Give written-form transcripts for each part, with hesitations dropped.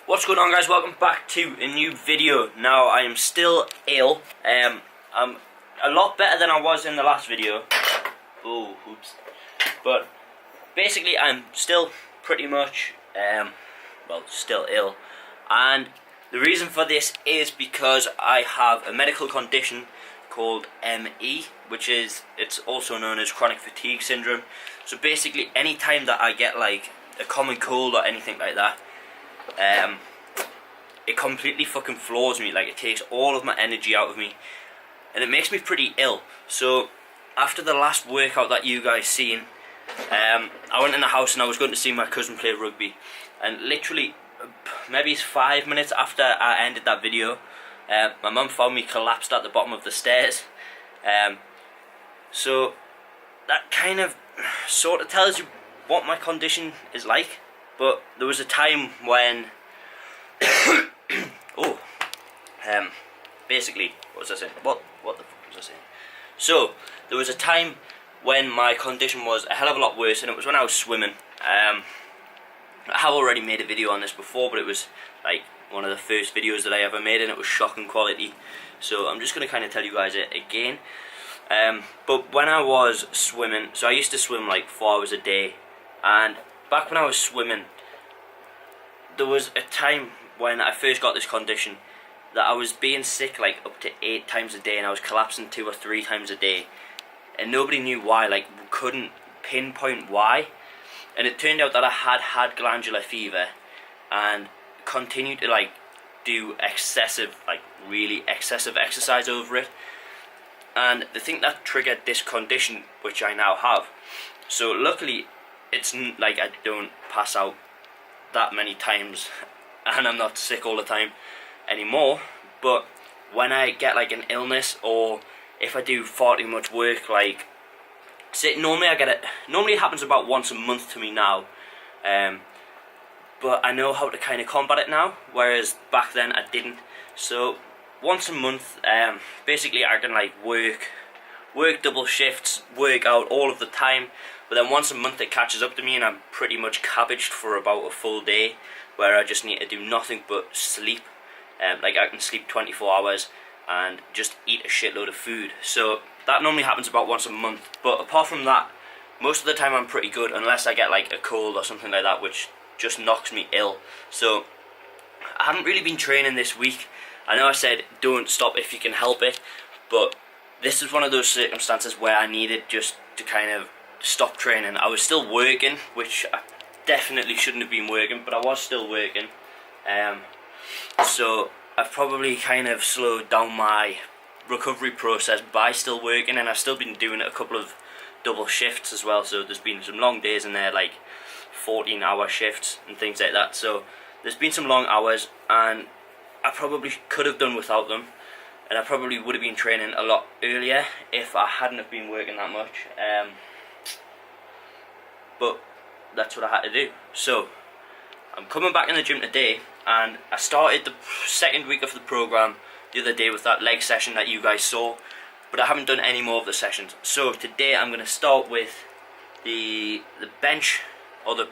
What's going on, guys? Welcome back to a new video. Now, I am still ill. I'm a lot better than I was in the last video. Oh, oops. But basically, I'm still pretty much, still ill. And the reason for this is because I have a medical condition called ME, it's also known as chronic fatigue syndrome. So basically, any time that I get like a common cold or anything like that, it completely fucking floors me. Like, it takes all of my energy out of me, and it makes me pretty ill. So after the last workout that you guys seen, I went in the house and I was going to see my cousin play rugby, and literally maybe 5 minutes after I ended that video, my mum found me collapsed at the bottom of the stairs. So that kind of sort of tells you what my condition is like. But there was a time when basically, what was I saying? What the fuck was I saying? So there was a time when my condition was a hell of a lot worse, and it was when I was swimming. I have already made a video on this before, but it was like one of the first videos that I ever made, and it was shocking quality. So I'm just going to kind of tell you guys it again. But when I was swimming, so I used to swim like 4 hours a day, and back when I was swimming, there was a time when I first got this condition that I was being sick like up to 8 times a day, and I was collapsing 2 or 3 times a day, and nobody knew why, like couldn't pinpoint why. And it turned out that I had glandular fever and continued to like do excessive, like really excessive exercise over it. And the thing that triggered this condition, which I now have, so luckily it's like I don't pass out that many times, and I'm not sick all the time anymore. But when I get like an illness, or if I do far too much work, like say normally it happens about once a month to me now, but I know how to kind of combat it now, whereas back then I didn't. So once a month, basically I can like work double shifts, work out all of the time. But then once a month it catches up to me, and I'm pretty much cabbaged for about a full day, where I just need to do nothing but sleep. Like I can sleep 24 hours and just eat a shitload of food. So that normally happens about once a month. But apart from that, most of the time I'm pretty good, unless I get like a cold or something like that, which just knocks me ill. So I haven't really been training this week. I know I said don't stop if you can help it, but this is one of those circumstances where I needed just to kind of stop training. I was still working, which I definitely shouldn't have been working, but I was still working. So I've probably kind of slowed down my recovery process by still working, and I've still been doing a couple of double shifts as well. So there's been some long days in there, like 14-hour shifts and things like that. So there's been some long hours, and I probably could have done without them, and I probably would have been training a lot earlier if I hadn't have been working that much. But that's what I had to do. So I'm coming back in the gym today, and I started the second week of the program the other day with that leg session that you guys saw, but I haven't done any more of the sessions. So today I'm going to start with the bench, or the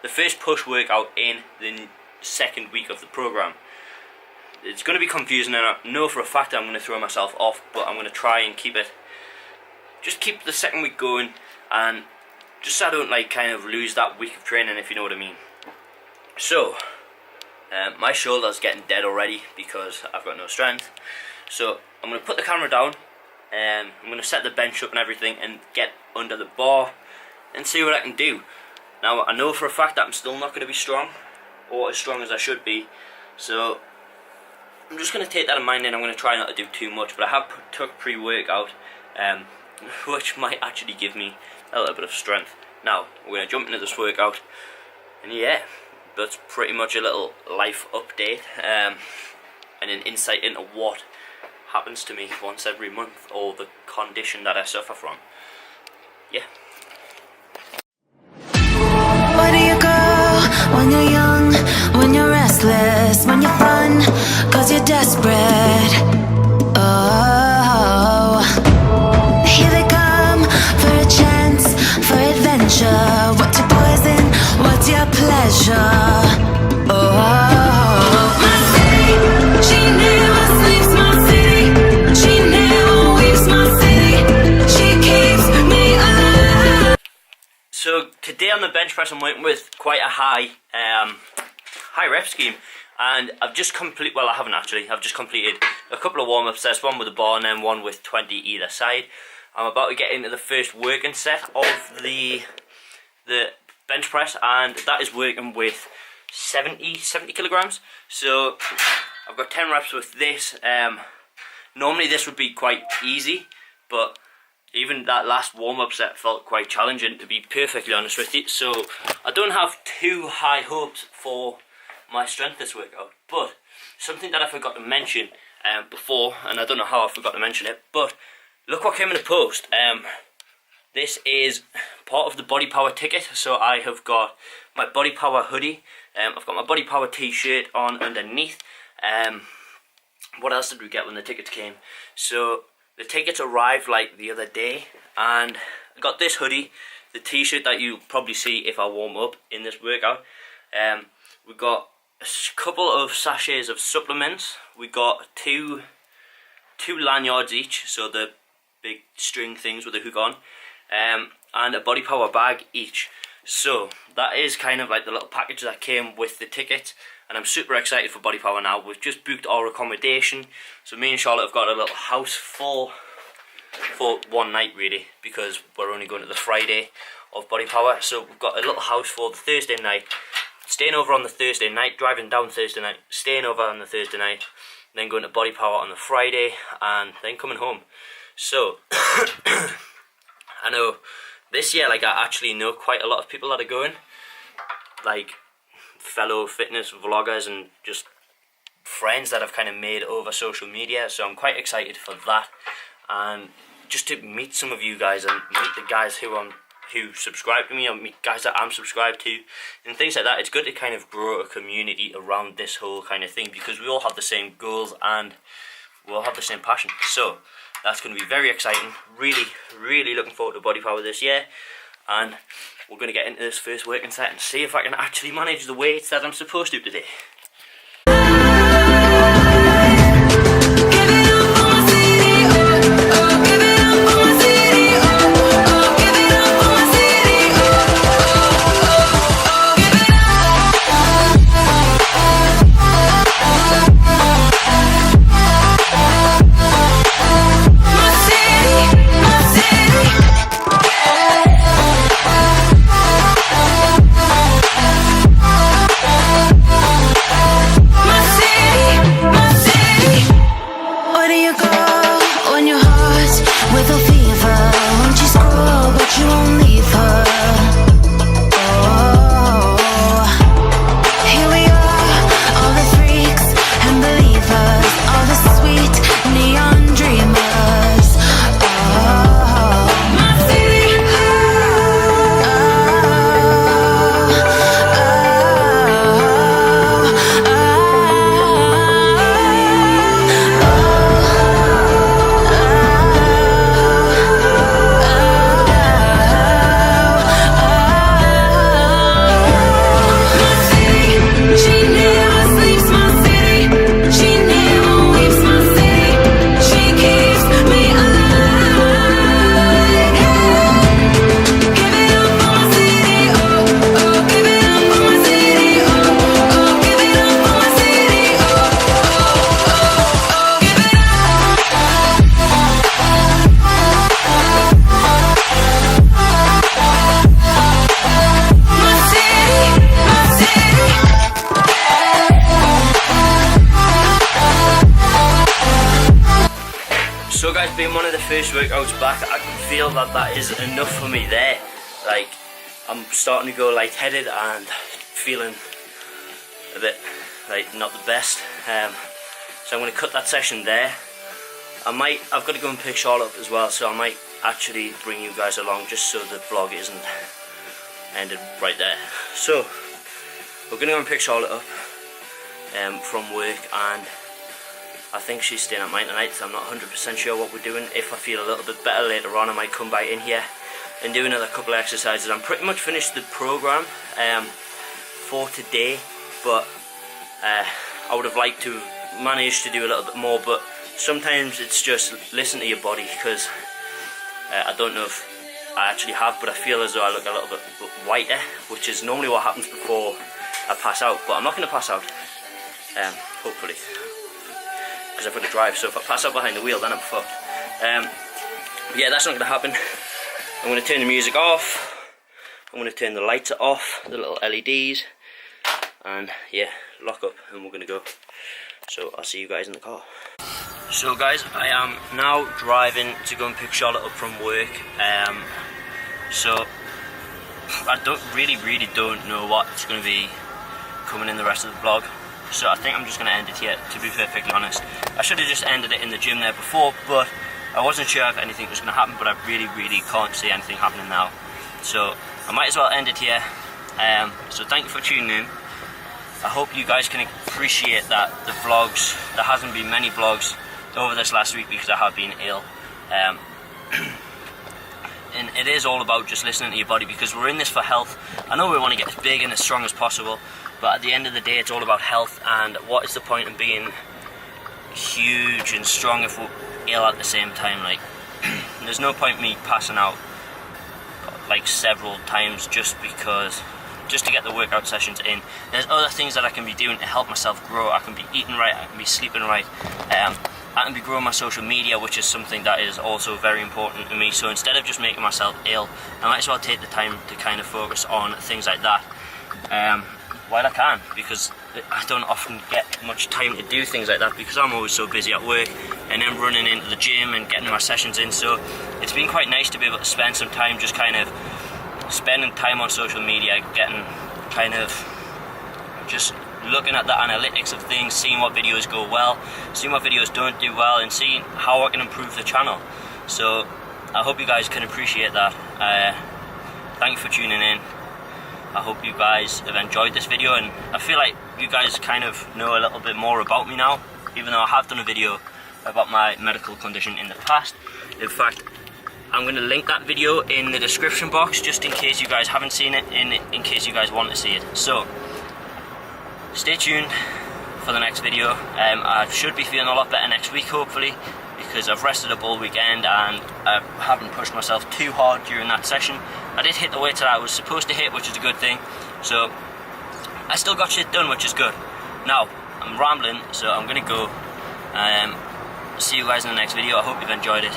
first push workout in the second week of the program. It's going to be confusing, and I know for a fact I'm going to throw myself off, but I'm going to try and keep the second week going, and just so I don't like kind of lose that week of training, if you know what I mean. So my shoulder's getting dead already because I've got no strength. So I'm going to put the camera down, and I'm going to set the bench up and everything, and get under the bar and see what I can do. Now I know for a fact that I'm still not going to be strong, or as strong as I should be. So I'm just going to take that in mind, and I'm going to try not to do too much. But I have took pre-workout, which might actually give me a little bit of strength. Now we're going to jump into this workout, and yeah, that's pretty much a little life update, and an insight into what happens to me once every month, or the condition that I suffer from. Yeah. Where do you go when you're young, when you're restless, when you're fun, cause you're desperate? Oh, here they come for a chance, for adventure. What's your poison, what's your pleasure? Oh, bench press I'm working with quite a high rep scheme, and I've just well, I haven't actually, I've just completed a couple of warm-up sets, one with a bar and then one with 20 either side. I'm about to get into the first working set of the bench press, and that is working with 70 kilograms. So I've got 10 reps with this. Normally this would be quite easy, but even that last warm-up set felt quite challenging, to be perfectly honest with you. So I don't have too high hopes for my strength this workout, but something that I forgot to mention before, and I don't know how I forgot to mention it, but look what came in the post. This is part of the Body Power ticket. So I have got my Body Power hoodie, I've got my Body Power t-shirt on underneath. What else did we get when the tickets came? So the tickets arrived like the other day, and I got this hoodie, the t-shirt that you probably see if I warm up in this workout. We got a couple of sachets of supplements. We got two lanyards each, so the big string things with a hook on, and a Body Power bag each. So that is kind of like the little package that came with the ticket, and I'm super excited for Body Power now. We've just booked our accommodation, so me and Charlotte have got a little house for one night really, because we're only going to the Friday of Body Power. So we've got a little house for the Thursday night, staying over on the Thursday night, driving down Thursday night, staying over on the Thursday night, then going to Body Power on the Friday, and then coming home. So I know this year, like, I actually know quite a lot of people that are going, like fellow fitness vloggers and just friends that I've kind of made over social media. So I'm quite excited for that, and just to meet some of you guys and meet the guys who subscribe to me, and meet guys that I'm subscribed to and things like that. It's good to kind of grow a community around this whole kind of thing, because we all have the same goals and we all have the same passion. So that's going to be very exciting. Really looking forward to Body Power this year, and we're going to get into this first working set and see if I can actually manage the weights that I'm supposed to today. So guys, being one of the first workouts back, I can feel that is enough for me there. Like, I'm starting to go lightheaded and feeling a bit like not the best. So I'm going to cut that session there. I've got to go and pick Charlotte up as well, so I might actually bring you guys along just so the vlog isn't ended right there. So we're going to go and pick Charlotte up from work, and I think she's staying at mine tonight, so I'm not 100% sure what we're doing. If I feel a little bit better later on, I might come back in here and do another couple of exercises. I'm pretty much finished the program for today, but I would have liked to manage to do a little bit more, but sometimes it's just listen to your body, because I don't know if I actually have, but I feel as though I look a little bit whiter, which is normally what happens before I pass out, but I'm not going to pass out, hopefully, because I've got to drive, so if I pass out behind the wheel then I'm fucked. Yeah, that's not going to happen. I'm going to turn the music off, I'm going to turn the lights off, the little LEDs, and yeah, lock up and we're going to go. So I'll see you guys in the car. So guys, I am now driving to go and pick Charlotte up from work. So I really don't know what's going to be coming in the rest of the vlog. So I think I'm just going to end it here, to be perfectly honest. I should have just ended it in the gym there before, but I wasn't sure if anything was going to happen, but I really can't see anything happening now. So I might as well end it here. So thank you for tuning in. I hope you guys can appreciate that the vlogs, there hasn't been many vlogs over this last week because I have been ill. And it is all about just listening to your body, because we're in this for health. I know we want to get as big and as strong as possible, but at the end of the day it's all about health, and what is the point in being huge and strong if we're ill at the same time? Like, there's no point me passing out like several times just to get the workout sessions in. There's other things that I can be doing to help myself grow. I can be eating right, I can be sleeping right, I can be growing my social media, which is something that is also very important to me. So instead of just making myself ill, I might as well take the time to kind of focus on things like that while I can, because I don't often get much time to do things like that because I'm always so busy at work and then running into the gym and getting my sessions in. So it's been quite nice to be able to spend some time just kind of spending time on social media, getting kind of just looking at the analytics of things, seeing what videos go well, seeing what videos don't do well, and seeing how I can improve the channel. So I hope you guys can appreciate that. Thank you for tuning in. I hope you guys have enjoyed this video, and I feel like you guys kind of know a little bit more about me now, even though I have done a video about my medical condition in the past. In fact, I'm going to link that video in the description box just in case you guys haven't seen it, in case you guys want to see it. So stay tuned for the next video. I should be feeling a lot better next week, hopefully, because I've rested up all weekend and I haven't pushed myself too hard during that session. I did hit the weights that I was supposed to hit, which is a good thing. So I still got shit done, which is good. Now I'm rambling, so I'm going to go. See you guys in the next video. I hope you've enjoyed it.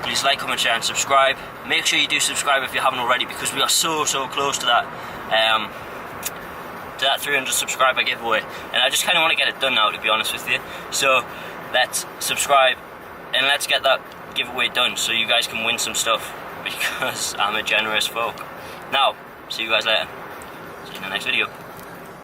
Please like, comment, share and subscribe. Make sure you do subscribe if you haven't already, because we are so close to that 300 subscriber giveaway, and I just kind of want to get it done now, to be honest with you. So let's subscribe and let's get that giveaway done so you guys can win some stuff, because I'm a generous folk. Now, see you guys later. See you in the next video.